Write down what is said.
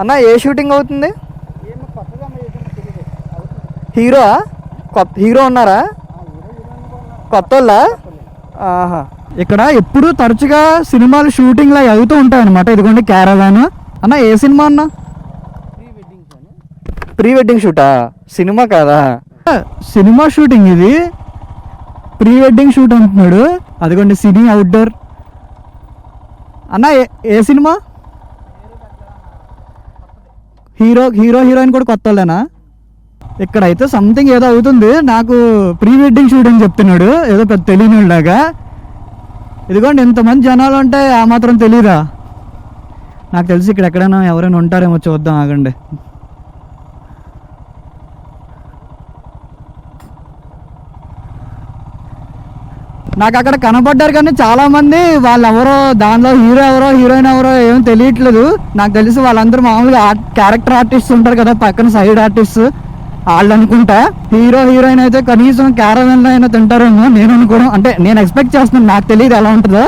అన్న ఏ షూటింగ్ అవుతుంది? హీరో కొత్త హీరో ఉన్నారా? కొత్త వాళ్ళా? ఆహా. ఇక్కడ ఎప్పుడు తరచుగా సినిమాలు షూటింగ్లు అవుతూ ఉంటాయి అనమాట. ఇదిగోండి క్యారవాన్. అన్న ఏ సినిమా అన్న? ప్రీ వెడ్డింగ్ షూటా? సినిమా కాదా? సినిమా షూటింగ్ ఇది. ప్రీ వెడ్డింగ్ షూట్ అంటున్నాడు. అదిగోండి సినీ అవుట్డోర్. అన్న ఏ సినిమా? హీరోయిన్ కూడా కొత్త వాళ్ళేనా? ఇక్కడైతే సంథింగ్ ఏదో అవుతుంది. నాకు ప్రీ వెడ్డింగ్ షూట్ అని చెప్తున్నాడు, ఏదో పెద్ద తెలియని లాగా. ఇదిగోండి ఇంతమంది జనాలు ఉంటే ఆ మాత్రం తెలీదా? నాకు తెలిసి ఇక్కడ ఎక్కడైనా ఎవరైనా ఉంటారేమో, చూద్దాం ఆగండి. నాకు అక్కడ కనపడ్డారు కానీ చాలా మంది వాళ్ళు ఎవరో, దానిలో హీరో ఎవరో హీరోయిన్ ఎవరో ఏమో తెలియట్లేదు. నాకు తెలిసి వాళ్ళందరూ మామూలుగా క్యారెక్టర్ ఆర్టిస్ట్ ఉంటారు కదా, పక్కన సైడ్ ఆర్టిస్ట్ వాళ్ళు అనుకుంటా. హీరో హీరోయిన్ అయితే కనీసం క్యారవెన్ లో అయినా తింటారేమో నేను అనుకోవడం. అంటే నేను ఎక్స్పెక్ట్ చేస్తున్నాను, నాకు తెలియదు ఎలా ఉంటుందో.